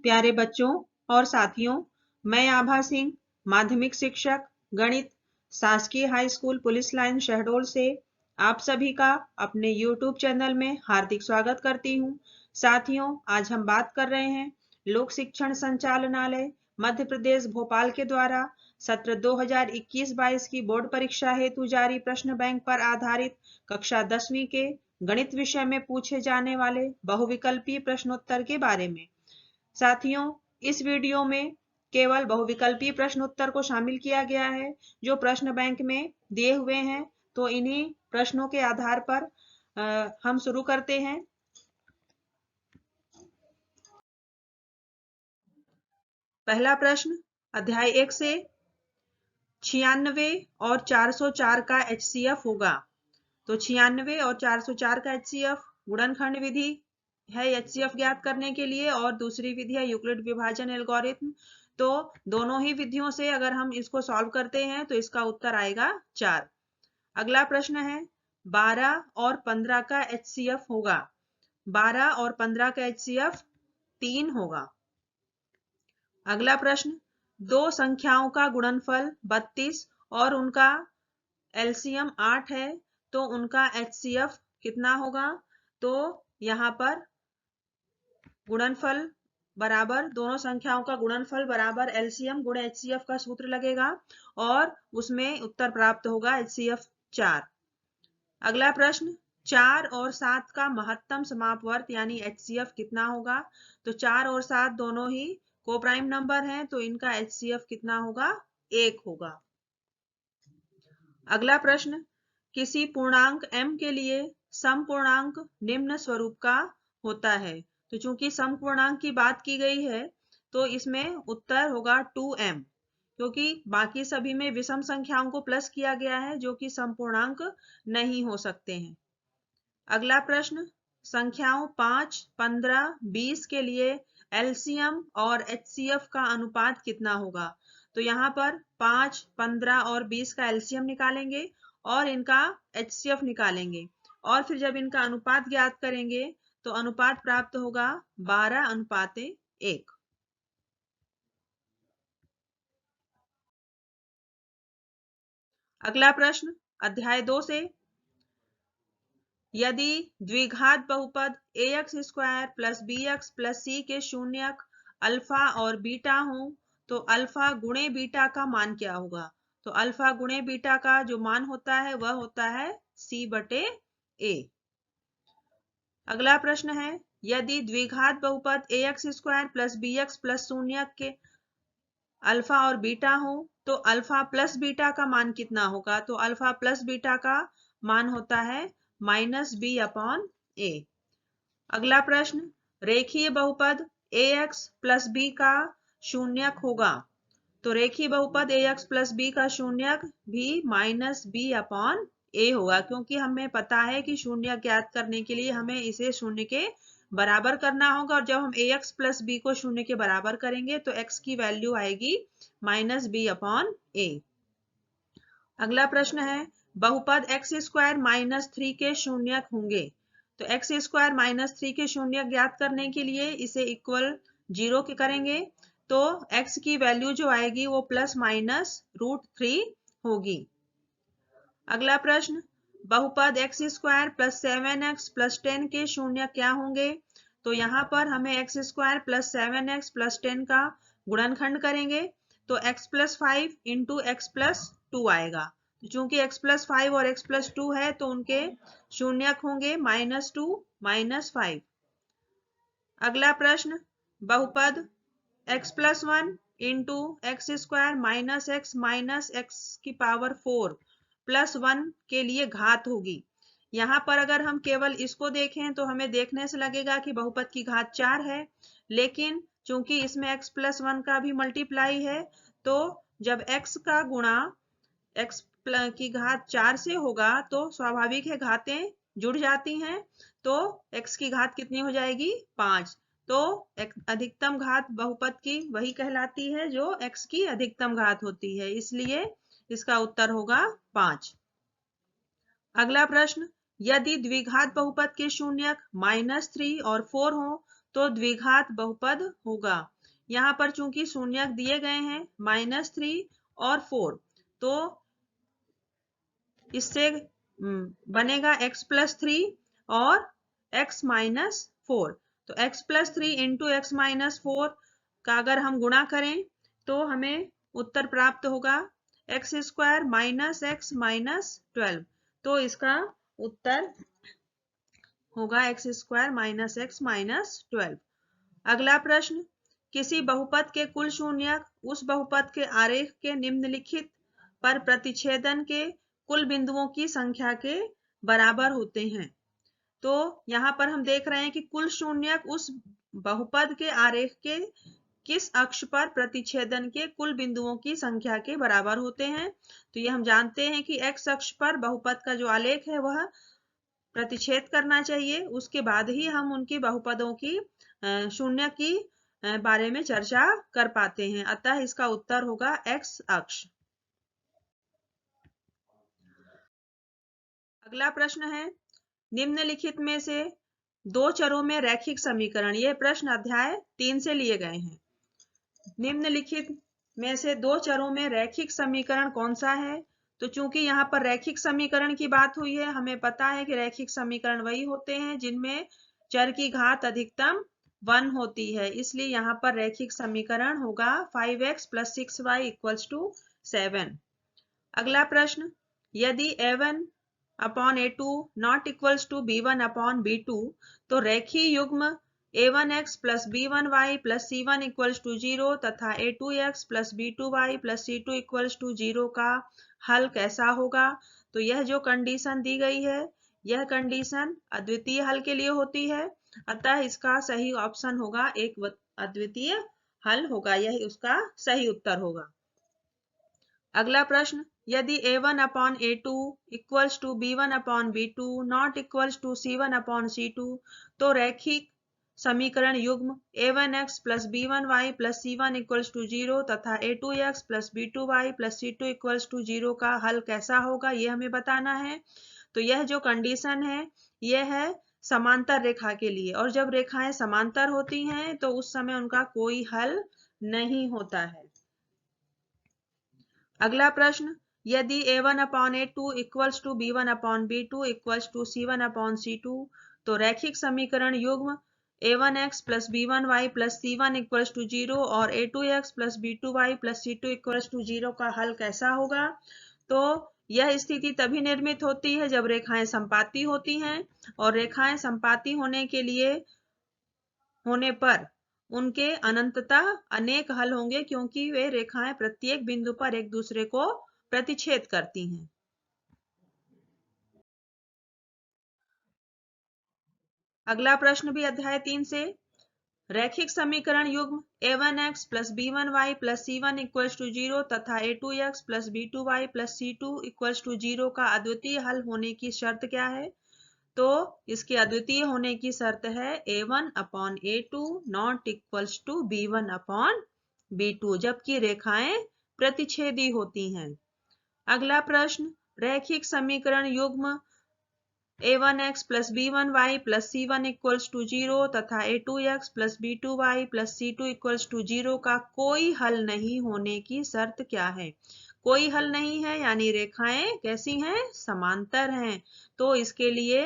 प्यारे बच्चों और साथियों, मैं आभा सिंह, माध्यमिक शिक्षक गणित, शासकीय high school police line Shahdol से आप सभी का अपने YouTube चैनल में हार्दिक स्वागत करती हूँ। साथियों, आज हम बात कर रहे हैं लोक शिक्षण संचालनालय मध्य प्रदेश भोपाल के द्वारा सत्र 2021-22 की बोर्ड परीक्षा हेतु जारी प्रश्न बैंक पर आधारित कक्षा 10वीं के गणित विषय में पूछे जाने वाले बहुविकल्पीय प्रश्नोत्तर के बारे में। साथियों, इस वीडियो में केवल बहुविकल्पीय प्रश्न उत्तर को शामिल किया गया है जो प्रश्न बैंक में दिए हुए हैं। तो इन्हीं प्रश्नों के आधार पर हम शुरू करते हैं। पहला प्रश्न अध्याय 1 से 96 और 404 का HCF होगा। तो 96 और 404 का HCF गुणनखंड विधि है HCF ज्ञात करने के लिए, और दूसरी विधि है यूक्लिड विभाजन एल्गोरिथम। तो दोनों ही विधियों से अगर हम इसको सॉल्व करते हैं तो इसका उत्तर आएगा 4। अगला प्रश्न है 12 और 15 का HCF होगा। 12 और 15 का HCF 3 होगा। अगला प्रश्न, दो संख्याओं का गुणनफल 32 और उनका LCM 8 है, तो उनका HCF कितना होगा? तो यहाँ पर गुणनफल बराबर, दोनों संख्याओं का गुणनफल बराबर LCM गुणे HCF का सूत्र लगेगा और उसमें उत्तर प्राप्त होगा HCF 4। अगला प्रश्न, 4 और 7 का महत्तम समापवर्त यानी HCF कितना होगा? तो 4 और 7 दोनों ही कोप्राइम नंबर हैं, तो इनका HCF कितना होगा? 1 होगा। अगला प्रश्न, किसी पूर्णांक m के लिए समपूर्णांक निम्न स्वरूप का होता है। तो चूंकि समपूर्णांक की बात की गई है तो इसमें उत्तर होगा 2m, क्योंकि बाकी सभी में विषम संख्याओं को प्लस किया गया है जो कि समपूर्णांक नहीं हो सकते हैं। अगला प्रश्न, संख्याओं 5, 15, 20 के लिए LCM और HCF का अनुपात कितना होगा? तो यहाँ पर 5, 15 और 20 का LCM निकालेंगे और इनका HCF निकालेंगे, और फिर जब इनका अनुपात ज्ञात करेंगे तो अनुपात प्राप्त होगा 12:1। अगला प्रश्न अध्याय 2 से, यदि द्विघात बहुपद ax² + bx + c के शून्यक अल्फा और बीटा हों तो अल्फा गुणे बीटा का मान क्या होगा? तो अल्फा गुणे बीटा का जो मान होता है वह होता है c/a। अगला प्रश्न है, यदि द्विघात बहुपद ax² + bx + शून्यक के अल्फा और बीटा हो तो अल्फा प्लस बीटा का मान कितना होगा? तो अल्फा प्लस बीटा का मान होता है -b/a। अगला प्रश्न, रेखीय बहुपद ax + b का शून्यक होगा। तो रेखीय बहुपद ax + b का शून्यक भी -b/a होगा, क्योंकि हमें पता है कि शून्य ज्ञात करने के लिए हमें इसे शून्य के बराबर करना होगा, और जब हम ax + b को शून्य के बराबर करेंगे तो x की वैल्यू आएगी -b/a। अगला प्रश्न है, बहुपद x² - 3 के शून्यक होंगे। तो x² - 3 के शून्यक ज्ञात करने के लिए इसे इक्वल 0 के करेंगे तो x की वैल्यू जो आएगी वो ±√3 होगी। अगला प्रश्न, बहुपद x² + 7x + 10 के शून्यक क्या होंगे? तो यहाँ पर हमें x² + 7x + 10 का गुणनखंड करेंगे तो x + 5 × x + 2 आएगा। तो चूंकि x + 5 और x + 2 है तो उनके शून्यक होंगे -2 -5। अगला प्रश्न, बहुपद x + 1 × x² - x - x⁴ + 1 के लिए घात होगी। यहाँ पर अगर हम केवल इसको देखें तो हमें देखने से लगेगा कि बहुपद की घात 4 है, लेकिन चूंकि इसमें x + 1 का भी मल्टीप्लाई है तो जब x का गुणा x की घात 4 से होगा तो स्वाभाविक है घातें जुड़ जाती हैं, तो x की घात कितनी हो जाएगी? 5। तो अधिकतम घात बहुपद की वही कहलाती है जो x की अधिकतम घात होती है, इसलिए इसका उत्तर होगा 5। अगला प्रश्न, यदि द्विघात बहुपद के शून्यक -3 और 4 हो तो द्विघात बहुपद होगा। यहाँ पर चूंकि शून्यक दिए गए हैं -3 और 4, तो इससे बनेगा x+3 और x-4। तो x+3 इंटू x-4 का अगर हम गुणा करें तो हमें उत्तर प्राप्त होगा x² - x - 12। तो इसका उत्तर होगा x² - x - 12। अगला प्रश्न, किसी बहुपद के कुल शून्यक उस बहुपद के आरेख के निम्नलिखित पर प्रतिच्छेदन के कुल बिंदुओं की संख्या के बराबर होते हैं। तो यहाँ पर हम देख रहे हैं कि कुल शून्यक उस बहुपद के आरेख के किस अक्ष पर प्रतिच्छेदन के कुल बिंदुओं की संख्या के बराबर होते हैं। तो ये हम जानते हैं कि x अक्ष पर बहुपद का जो आलेख है वह प्रतिच्छेद करना चाहिए, उसके बाद ही हम उनकी बहुपदों की शून्य की बारे में चर्चा कर पाते हैं। अतः इसका उत्तर होगा x अक्ष। अगला प्रश्न है, निम्नलिखित में से दो चरों में रैखिक समीकरण, यह प्रश्न अध्याय 3 से लिए गए हैं। निम्नलिखित में से दो चरों में रैखिक समीकरण कौन सा है? तो चूंकि यहाँ पर रैखिक समीकरण की बात हुई है, हमें पता है कि रैखिक समीकरण वही होते हैं जिनमें चर की घात अधिकतम 1 होती है, इसलिए यहाँ पर रैखिक समीकरण होगा 5x + 6y = 7। अगला प्रश्न, यदि a1/a2 not equals to b1/b2 तो रेखीय युग्म a1x + b1y + c1 = 0 तथा a2x + b2y + c2 = 0 का हल कैसा होगा? तो यह जो कंडीशन दी गई है यह कंडीशन अद्वितीय हल के लिए होती है, अतः इसका सही ऑप्शन होगा एक अद्वितीय हल होगा, यही उसका सही उत्तर होगा। अगला प्रश्न, यदि a1/a2 = b1/b2 not equals to c1/c2 तो रैखिक समीकरण युग्म a1x + b1y + c1 = 0 तथा a2x + b2y + c2 = 0 का हल कैसा होगा, ये हमें बताना है। तो यह जो कंडीशन है यह है समांतर रेखा के लिए, और जब रेखाएं समांतर होती हैं तो उस समय उनका कोई हल नहीं होता है। अगला प्रश्न, यदि a1/a2 = b1/b2 = c1/c2 तो रैखिक समीकरण युग्म a1x + b1y + c1 = 0 और a2x + b2y + c2 = 0 का हल कैसा होगा? तो यह स्थिति तभी निर्मित होती है जब रेखाएं संपाती होती हैं, और रेखाएं संपाती होने पर उनके अनंततः अनेक हल होंगे, क्योंकि वे रेखाएं प्रत्येक बिंदु पर एक दूसरे को प्रतिच्छेद करती हैं। अगला प्रश्न भी अध्याय 3 से, रैखिक समीकरण युग्म a1x + b1y + c1 = 0 तथा a2x + b2y + c2 = 0 का अद्वितीय हल होने की शर्त क्या है? तो इसके अद्वितीय होने की शर्त है a1/a2 not equals to b1/b2 जबकि रेखाएं प्रतिच्छेदी होती हैं। अगला प्रश्न, रैखिक समीकरण युग्म a1x + b1y + c1 = 0 तथा a2x + b2y + c2 = 0 का कोई हल नहीं होने की शर्त क्या है? कोई हल नहीं है यानी रेखाएं कैसी हैं? समांतर हैं। तो इसके लिए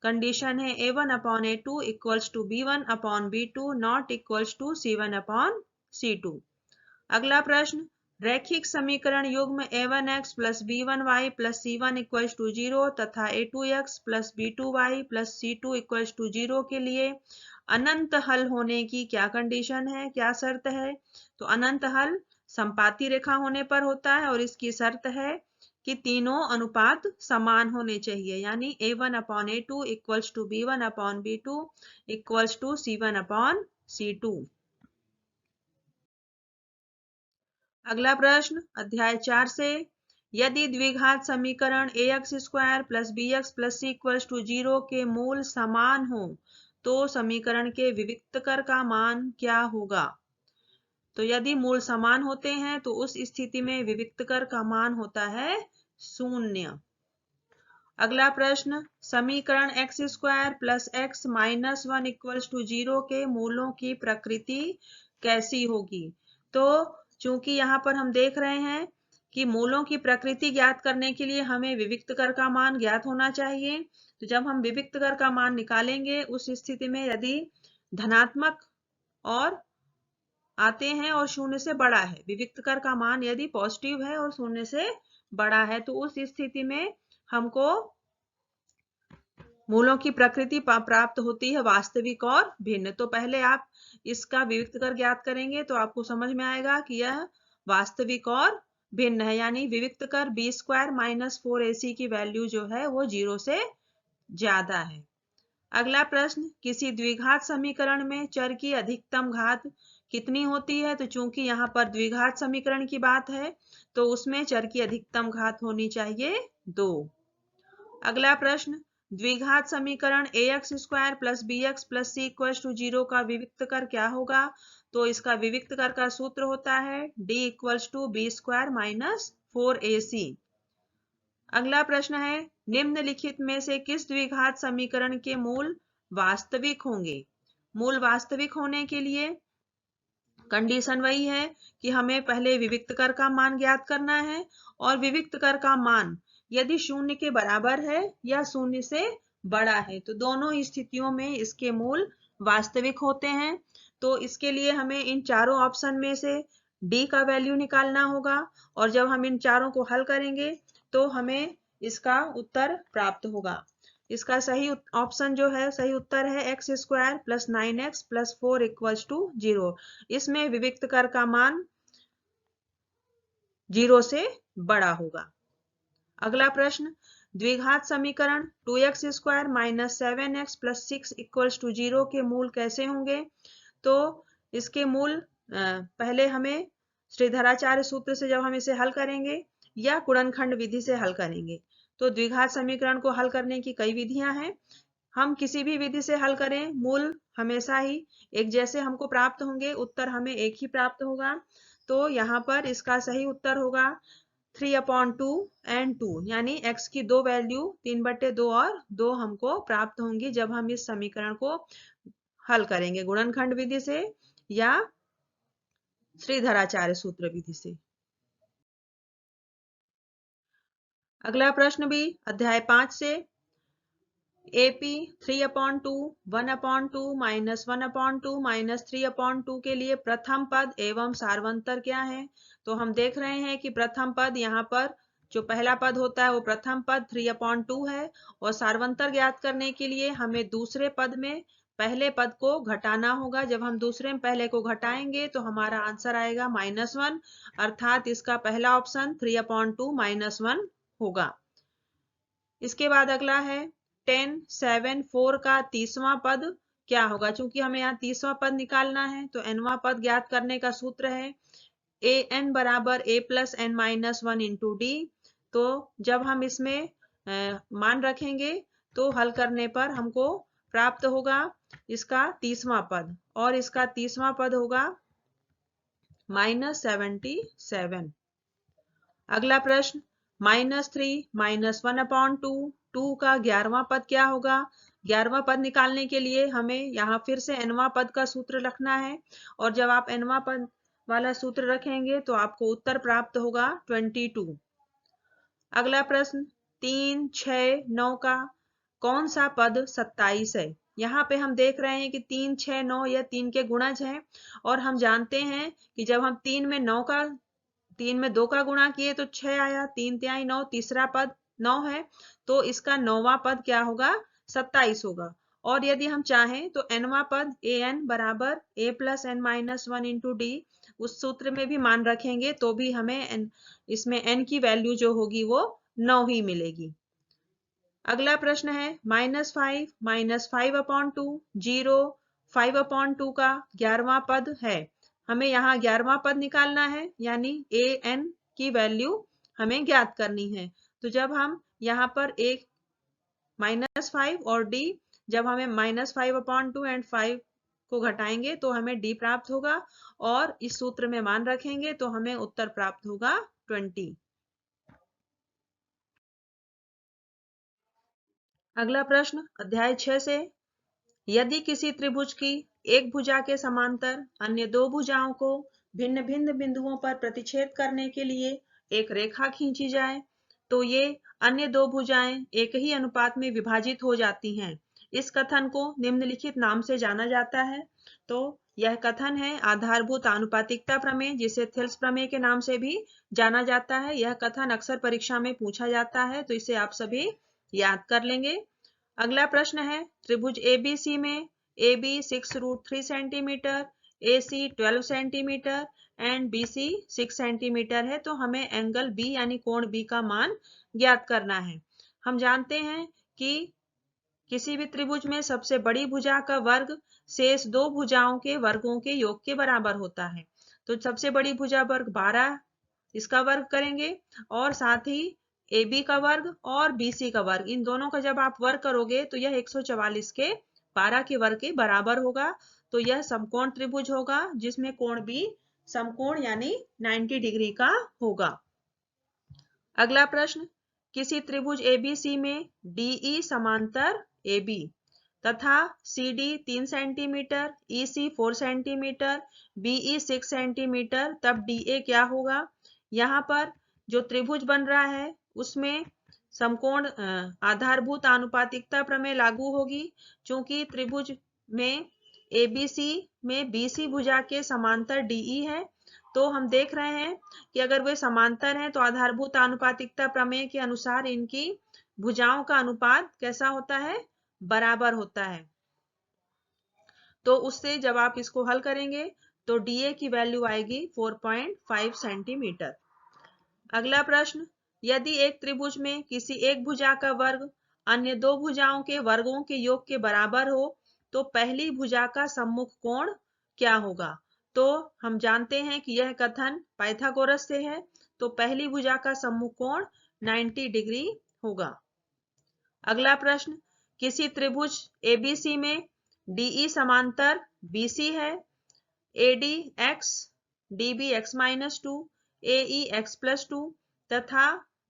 कंडीशन है a1/a2 = b1/b2 not equals to c1/c2। अगला प्रश्न, रैखिक समीकरण युग्म a1x + b1y + c1 = 0 तथा a2x + b2y + c2 = 0 के लिए अनंत हल होने की क्या कंडीशन है, क्या शर्त है? तो अनंत हल संपाती रेखा होने पर होता है और इसकी शर्त है कि तीनों अनुपात समान होने चाहिए, यानी a1/a2 = b1/b2 = c1/c2। अगला प्रश्न अध्याय 4 से, यदि द्विघात समीकरण ax² + bx + c = 0 के मूल समान हो तो समीकरण के विविक्तकर का मान क्या होगा? तो यदि मूल समान होते हैं तो उस स्थिति में विविक्तकर का मान होता है 0। अगला प्रश्न, समीकरण X square plus X minus 1 equals to 0 के मूलों की प्रकृति कैसी होगी। तो चूंकि यहाँ पर हम देख रहे हैं कि मूलों की प्रकृति ज्ञात करने के लिए हमें विविक्त कर का मान ज्ञात होना चाहिए। तो जब हम विविक्त कर का मान निकालेंगे उस स्थिति में यदि धनात्मक और आते हैं और शून्य से बड़ा है, विविक्त कर का मान यदि पॉजिटिव है और शून्य से बड़ा है, तो उस स्थिति में हमको मूलों की प्रकृति प्राप्त होती है वास्तविक और भिन्न। तो पहले आप इसका विविक्त कर ज्ञात करेंगे तो आपको समझ में आएगा कि यह वास्तविक और भिन्न है, यानी विविक्त कर बी स्क्वायर माइनस 4ac की वैल्यू जो है वो 0 से ज्यादा है। अगला प्रश्न, किसी द्विघात समीकरण में चर की अधिकतम घात कितनी होती है। तो चूंकि यहाँ पर द्विघात समीकरण की बात है तो उसमें चर की अधिकतम घात होनी चाहिए 2। अगला प्रश्न, द्विघात समीकरण ax square plus bx plus c equal to 0 का विविक्त कर क्या होगा। तो इसका विविक्त कर का सूत्र होता है d equals to B square minus 4ac। अगला प्रश्न है, निम्नलिखित में से किस द्विघात समीकरण के मूल वास्तविक होंगे। मूल वास्तविक होने के लिए कंडीशन वही है कि हमें पहले विविक्त कर का मान ज्ञात करना है और विविक्त कर का मान यदि शून्य के बराबर है या शून्य से बड़ा है तो दोनों स्थितियों में इसके मूल वास्तविक होते हैं। तो इसके लिए हमें इन चारों ऑप्शन में से डी का वैल्यू निकालना होगा और जब हम इन चारों को हल करेंगे तो हमें इसका उत्तर प्राप्त होगा। इसका सही ऑप्शन जो है, सही उत्तर है X square plus 9x plus 4 equals to 0। इसमें विविक्त कर का मान 0 से बड़ा होगा। अगला प्रश्न, द्विघात समीकरण 2x square minus 7x plus 6 equals to 0 के मूल कैसे होंगे। तो इसके मूल पहले हमें श्रीधराचार्य सूत्र से जब हम इसे हल करेंगे या गुणनखंड विधि से हल करेंगे। तो द्विघात समीकरण को हल करने की कई विधियां हैं, हम किसी भी विधि से हल करें मूल हमेशा ही एक जैसे हमको प्राप्त होंगे, उत्तर हमें एक ही प्राप्त होगा। तो यहाँ पर इसका सही उत्तर होगा 3/2 एंड 2, यानी x की दो वैल्यू 3/2 और 2 हमको प्राप्त होंगी जब हम इस समीकरण को हल करेंगे गुणनखंड विधि से या श्रीधराचार्य सूत्र विधि से। अगला प्रश्न भी अध्याय 5 से, AP 3/2 1/2 माइनस 1/2 माइनस 3/2 के लिए प्रथम पद एवं सार्वंतर क्या है। तो हम देख रहे हैं कि प्रथम पद यहाँ पर जो पहला पद होता है वो प्रथम पद 3/2 है और सार्वंतर ज्ञात करने के लिए हमें दूसरे पद में पहले पद को घटाना होगा। जब हम दूसरे में पहले को घटाएंगे तो हमारा आंसर आएगा -1, अर्थात इसका पहला ऑप्शन 3/2 -1 होगा। इसके बाद अगला है 10 7 4 का 30वां पद क्या होगा। चूंकि हमें यहाँ 30वां पद निकालना है तो nवां पद ज्ञात करने का सूत्र है an बराबर a plus n minus 1 into D. तो जब हम इसमें मान रखेंगे तो हल करने पर हमको प्राप्त होगा इसका 30वां पद और इसका 30वां पद होगा -77। अगला प्रश्न, -3 -1/2 2 का 11वां पद क्या होगा। 11वां पद निकालने के लिए हमें यहाँ फिर से nवां पद का सूत्र रखना है और जब आप nवां पद वाला सूत्र रखेंगे तो आपको उत्तर प्राप्त होगा 22। अगला प्रश्न, 3 6 9 का कौन सा पद 27 है। यहाँ पे हम देख रहे हैं कि 3 6 9 यह 3 के गुणज हैं और हम जानते हैं कि जब हम 3 में 2 का गुणा किए तो 6 आया, 3 तिहाई 9, तीसरा पद 9 है तो इसका 9वां पद क्या होगा 27 होगा। और यदि हम चाहें तो nवां पद an बराबर a plus n minus 1 into D उस सूत्र में भी मान रखेंगे तो भी हमें इसमें n की वैल्यू जो होगी वो 9 ही मिलेगी। अगला प्रश्न है -5 -5/2 0 5/2 का 11वां पद है। हमें यहाँ 11वां पद निकालना है यानी an की वैल्यू हमें ज्ञात करनी है। तो जब हम यहाँ पर एक -5 और d जब हमें -5/2 एंड 5 को घटाएंगे तो हमें d प्राप्त होगा और इस सूत्र में मान रखेंगे तो हमें उत्तर प्राप्त होगा 20। अगला प्रश्न अध्याय 6 से, यदि किसी त्रिभुज की एक भुजा के समांतर अन्य दो भुजाओं को भिन्न भिन्न बिंदुओं पर प्रतिच्छेद करने के लिए एक रेखा खींची जाए तो ये अन्य दो भुजाएं एक ही अनुपात में विभाजित हो जाती हैं। इस कथन को निम्नलिखित नाम से जाना जाता है। तो यह कथन है आधारभूत आनुपातिकता प्रमेय, जिसे थिल्स प्रमेय के नाम से भी जाना जाता है। यह कथन अक्सर परीक्षा में पूछा जाता है, तो इसे आप सभी याद कर लेंगे। अगला प्रश्न है, त्रिभुज ABC में AB 6√3 centimetre, AC 12 centimetre and BC 6 centimetre है। तो हमें एंगल B यानी कोण B का मान ज्ञात करना है। हम जानते हैं कि किसी भी त्रिभुज में सबसे बड़ी भुजा का वर्ग शेष दो भुजाओं के वर्गों के योग के बराबर होता है। तो सबसे बड़ी भुजा वर्ग 12, इसका वर्ग करेंगे, और साथ ही AB का वर्ग और BC का वर्ग, इन दोनों का जब आप वर्ग करोगे तो यह 144 के 12 के वर्ग के बराबर होगा। तो यह समकोण त्रिभुज होगा जिसमें कोण B समकोण यानी 90 डिग्री का होगा। अगला प्रश्न, किसी त्रिभुज ABC में DE समांतर AB तथा CD 3 centimetre, EC 4 centimetre, BE 6 centimetre, तब DA क्या होगा? यहाँ पर जो त्रिभुज बन रहा है उसमें समकोण आधारभूत आनुपातिकता प्रमेय लागू होगी। चूंकि त्रिभुज में ABC में BC भुजा के समांतर DE है, तो हम देख रहे हैं कि अगर वे समांतर हैं तो आधारभूत आनुपातिकता प्रमेय के अनुसार इनकी भुजाओं का अनुपात कैसा होता है? बराबर होता है। तो उससे जब आप इसको हल करेंगे तो DA की वैल्यू आएगी 4.5 सेंटीमीटर। अगला प्रश्न, यदि एक त्रिभुज में किसी एक भुजा का वर्ग अन्य दो भुजाओं के वर्गों के योग के बराबर हो तो पहली भुजा का सम्मुख कोण क्या होगा? तो हम जानते हैं कि यह कथन पाइथागोरस से है। तो पहली भुजा का सम्मुख कोण 90 डिग्री होगा। अगला प्रश्न, किसी त्रिभुज ABC में DE समांतर BC है, AD x, DB x-2, AE x+2 तथा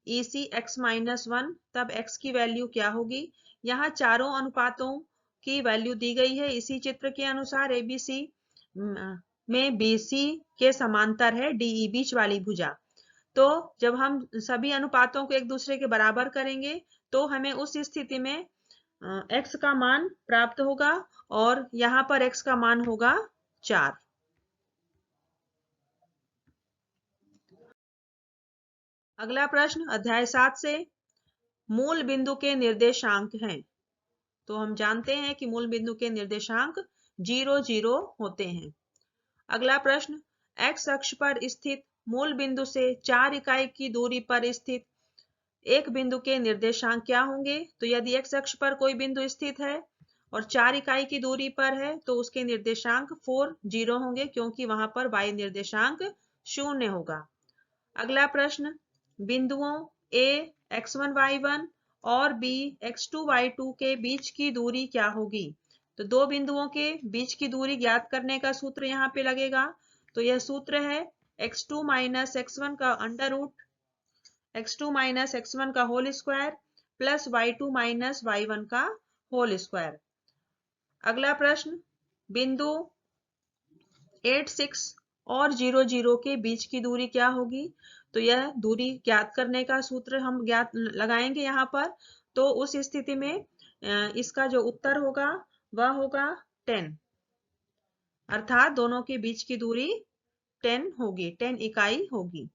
EC x-1, तब x की वैल्यू क्या होगी? यहाँ चारों अनुपातों की वैल्यू दी गई है। इसी चित्र के अनुसार ABC में BC के समांतर है DE बीच वाली भुजा। तो जब हम सभी अनुपातों को एक दूसरे के बराबर करेंगे तो हमें उस स्थिति में x का मान प्राप्त होगा और यहाँ पर x का मान होगा 4। अगला प्रश्न अध्याय 7 से, मूल बिंदु के निर्देशांक हैं। तो हम जानते हैं कि मूल बिंदु के निर्देशांक 0, 0 होते हैं। अगला प्रश्न, x अक्ष पर स्थित मूल बिंदु से 4 इकाई की दूरी पर स्थित एक बिंदु के निर्देशांक क्या होंगे? तो यदि x अक्ष पर कोई बिंदु स्थित है और 4 इकाई की दूरी पर है तो उसके निर्देशांक 4, 0 होंगे, क्योंकि वहां पर y निर्देशांक 0 होगा। अगला प्रश्न, बिंदुओं A x1 y1 और B x2 y2 के बीच की दूरी क्या होगी? तो दो बिंदुओं के बीच की दूरी ज्ञात करने का सूत्र यहाँ पे लगेगा। तो यह सूत्र है x2 माइनस x1 का under root x2 minus x1 का whole square plus y2 minus y1 का होल स्क्वायर। अगला प्रश्न, बिंदु 8, 6 और 0, 0 के बीच की दूरी क्या होगी? तो यह दूरी ज्ञात करने का सूत्र हम ज्ञात लगाएंगे यहाँ पर। तो उस स्थिति में इसका जो उत्तर होगा वह होगा 10, अर्थात दोनों के बीच की दूरी 10 होगी, 10 इकाई होगी।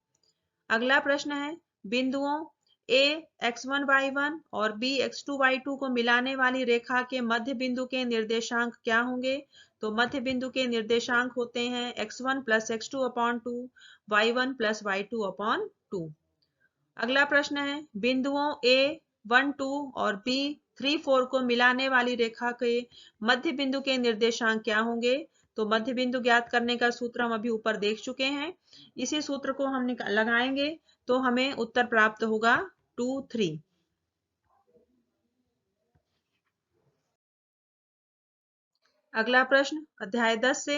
अगला प्रश्न है, बिंदुओं A x1 y1 और B x2 y2 को मिलाने वाली रेखा के मध्य बिंदु के निर्देशांक क्या होंगे? तो मध्य बिंदु के निर्देशांक होते हैं x1 plus x2/2, y1 plus y2/2। अगला प्रश्न है, बिंदुओं A 1, 2 और B 3, 4 को मिलाने वाली रेखा के मध्य बिंदु के निर्देशांक क्या होंगे? तो मध्य बिंदु ज्ञात करने का सूत्र हम अभी ऊपर देख चुके हैं। इसी सूत्र को हम लगाएंगे तो हमें उत्तर प्राप्त होगा 2, 3। अगला प्रश्न अध्याय 10 से,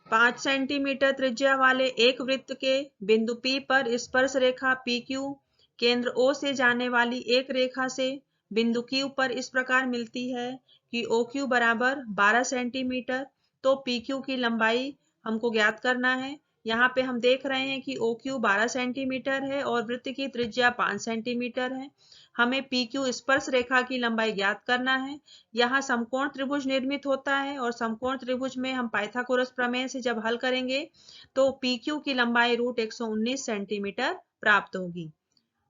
5 सेंटीमीटर त्रिज्या वाले एक वृत्त के बिंदु P पर स्पर्श रेखा PQ केंद्र O से जाने वाली एक रेखा से बिंदु Q पर इस प्रकार मिलती है कि OQ बराबर 12 सेंटीमीटर। तो PQ की लंबाई हमको ज्ञात करना है। यहाँ पे हम देख रहे हैं कि OQ 12 सेंटीमीटर है और वृत्त की त्रिज्या 5 सेंटीमीटर है। हमें PQ स्पर्श रेखा की लंबाई ज्ञात करना है। यहाँ समकोण त्रिभुज निर्मित होता है और समकोण त्रिभुज में हम पाइथागोरस प्रमेय से जब हल करेंगे तो PQ की लंबाई √119 सेंटीमीटर प्राप्त होगी।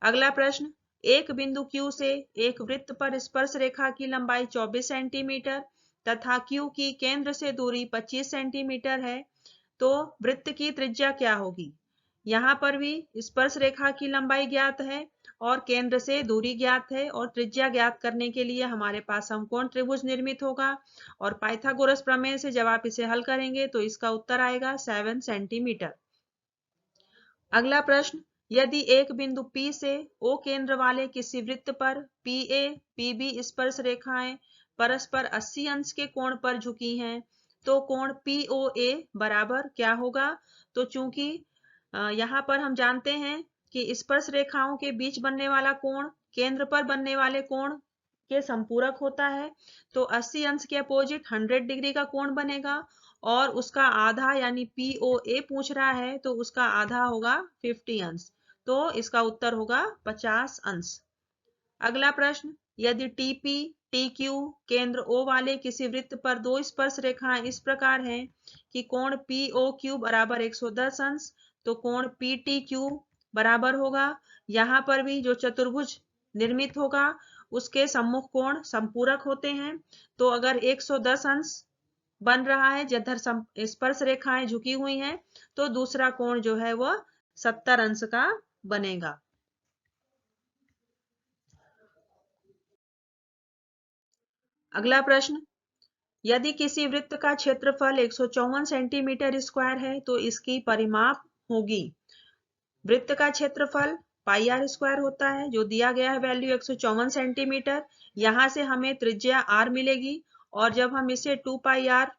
अगला प्रश्न, एक बिंदु Q से एक वृत्त पर स्पर्श रेखा की लंबाई 24 सेंटीमीटर तथा Q की केंद्र से दूरी 25 सेंटीमीटर है, तो वृत्त की त्रिज्या क्या होगी? यहाँ पर भी स्पर्श रेखा की लंबाई ज्ञात है और केंद्र से दूरी ज्ञात है और त्रिज्या ज्ञात करने के लिए हमारे पास समकोण त्रिभुज निर्मित होगा और पाइथागोरस प्रमेय से जब आप इसे हल करेंगे तो इसका उत्तर आएगा 7 सेंटीमीटर। अगला प्रश्न, यदि एक बिंदु P से O केंद्र वाले किसी वृत्त पर PA, PB स्पर्श रेखाएं परस्पर 80 अंश के कोण पर झुकी हैं, तो कोण POA बराबर क्या होगा? तो चूंकि यहाँ पर हम जानते हैं कि स्पर्श रेखाओं के बीच बनने वाला कोण केंद्र पर बनने वाले कोण के संपूरक होता है, तो 80 अंश के अपोजिट 100 डिग्री का कोण बनेगा और उसका आधा यानी POA पूछ रहा है तो उसका आधा होगा 50 अंश, तो इसका उत्तर होगा 50 अंश। अगला प्रश्न, यदि TP, TQ केंद्र O वाले किसी वृत्त पर दो स्पर्श रेखाएं इस प्रकार हैं कि कोण POQ बराबर 110 अंश, तो कोण PTQ बराबर होगा, यहाँ पर भी जो चतुर्भुज निर्मित होगा उसके सम्मुख कोण संपूरक होते हैं, तो अगर 110 अंश बन रहा है जिधर स्पर्श रेखाएं झुकी हुई हैं तो दूसरा कोण जो है वह 70 अंश का बनेगा। अगला प्रश्न, यदि किसी वृत्त का क्षेत्रफल 154 सेंटीमीटर स्क्वायर है तो इसकी परिमाप होगी। वृत्त का क्षेत्रफल पाई आर स्क्वायर होता है जो दिया गया है वैल्यू 154 सेंटीमीटर। यहां से हमें त्रिज्या r मिलेगी और जब हम इसे 2 पाई आर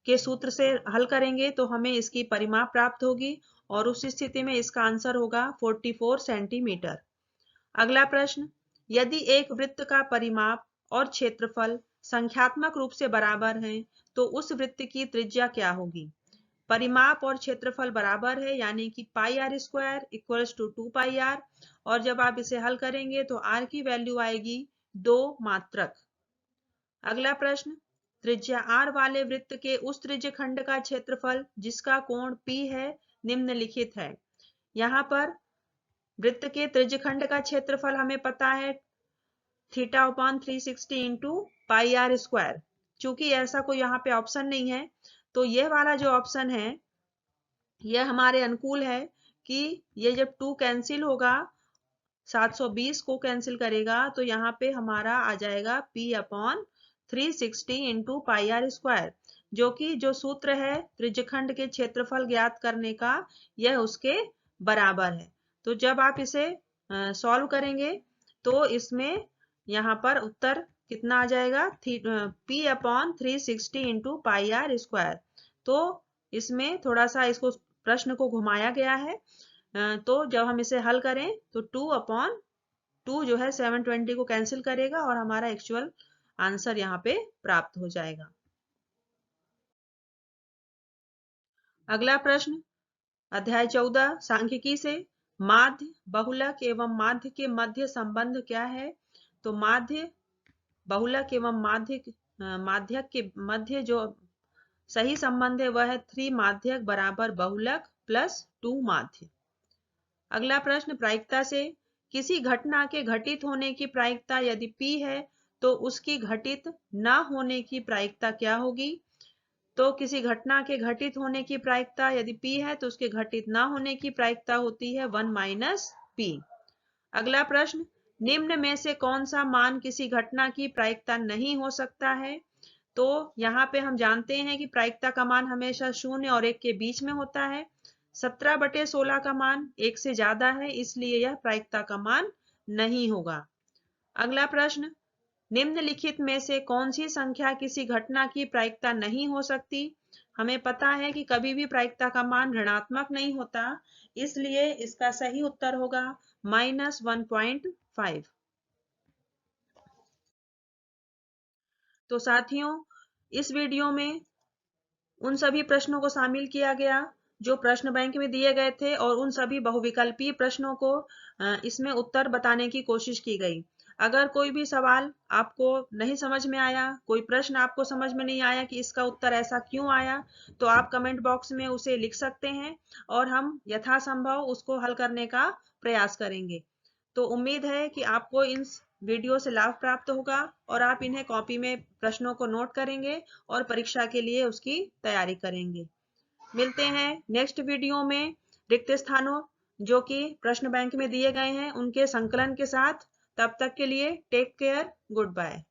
के सूत्र से हल करेंगे तो हमें इसकी परिमाप प्राप्त होगी और उस स्थिति में इसका आंसर होगा 44 सेंटीमीटर। अगला प्रश्न, यदि एक वृत्त का परिमाप और क्षेत्रफल संख्यात्मक रूप से बराबर हैं तो उस वृत्त की त्रिज्या क्या होगी? परिमाप और क्षेत्रफल बराबर है यानी कि pi r square equals to 2 pi r और जब आप इसे हल करेंगे तो r की वैल्यू आएगी 2 मात्रक। अगला प्रश्न, त्रिज्या r वाले वृत्त के उस त्रिज्यखंड का क्षेत्रफल जिसका कोण P है निम्नलिखित है। यहाँ पर वृत्त के त्रिज्यखंड का क्षेत्रफल हमें पता है θ/360 इंटू पाई आर स्क्वायर। चूंकि ऐसा कोई यहाँ पे ऑप्शन नहीं है तो यह वाला जो ऑप्शन है यह हमारे अनुकूल है कि ये जब 2 कैंसिल होगा 720 को कैंसिल करेगा तो यहाँ पे हमारा आ जाएगा P/360 into pi r square, जो कि जो सूत्र है त्रिज्यखंड के क्षेत्रफल ज्ञात करने का यह उसके बराबर है। तो जब आप इसे सॉल्व करेंगे तो इसमें यहाँ पर उत्तर कितना आ जाएगा P/360 into pi r square. तो इसमें थोड़ा सा इसको प्रश्न को घुमाया गया है, तो जब हम इसे हल करें तो 2/2 जो है 720 को कैंसिल करेगा और हमारा एक्चुअल आंसर यहाँ पे प्राप्त हो जाएगा। अगला प्रश्न, अध्याय 14 सांख्यिकी से माध्य, बहुलक एवं माध्य के मध्य संबंध क्या है? तो माध्य, बहुलक एवं माध्यक के मध्य जो सही संबंध है वह है 3 माध्यक बराबर बहुलक प्लस 2 माध्य। अगला प्रश्न, प्रायिकता से किसी घटना के घटित होने की प्रायिकता यदि P है तो उसकी घटित न होने की प्रायिकता क्या होगी? तो किसी घटना के घटित होने की प्रायिकता यदि P है तो उसके घटित न होने की प्रायिकता होती है 1 - P। अगला प्रश्न, निम्न में से कौन सा मान किसी घटना की प्रायिकता नहीं हो सकता है? तो यहाँ पे हम जानते हैं कि प्रायिकता का मान हमेशा 0 और 1 के बीच में होता है। 17/16 का मान 1 से ज्यादा है इसलिए यह प्रायिकता का मान नहीं होगा। अगला प्रश्न, निम्नलिखित में से कौन सी संख्या किसी घटना की प्रायिकता नहीं हो सकती? हमें पता है कि कभी भी प्रायिकता का मान ऋणात्मक नहीं होता, इसलिए इसका सही उत्तर होगा -1.5। तो साथियों, इस वीडियो में उन सभी प्रश्नों को शामिल किया गया जो प्रश्न बैंक में दिए गए थे और उन सभी बहुविकल्पीय प्रश्नों को इसमें उत्तर बताने की कोशिश की गई। अगर कोई भी सवाल आपको नहीं समझ में आया, कोई प्रश्न आपको समझ में नहीं आया कि इसका उत्तर ऐसा क्यों आया, तो आप कमेंट बॉक्स में उसे लिख सकते हैं और हम यथासंभव उसको हल करने का प्रयास करेंगे। तो उम्मीद है कि आपको इन वीडियो से लाभ प्राप्त होगा और आप इन्हें कॉपी में प्रश्नों को नोट करेंगे और परीक्षा के लिए उसकी तैयारी करेंगे। मिलते हैं नेक्स्ट वीडियो में रिक्त स्थानों जो कि प्रश्न बैंक में दिए गए हैं उनके संकलन के साथ। तब तक के लिए टेक केयर, गुड बाय।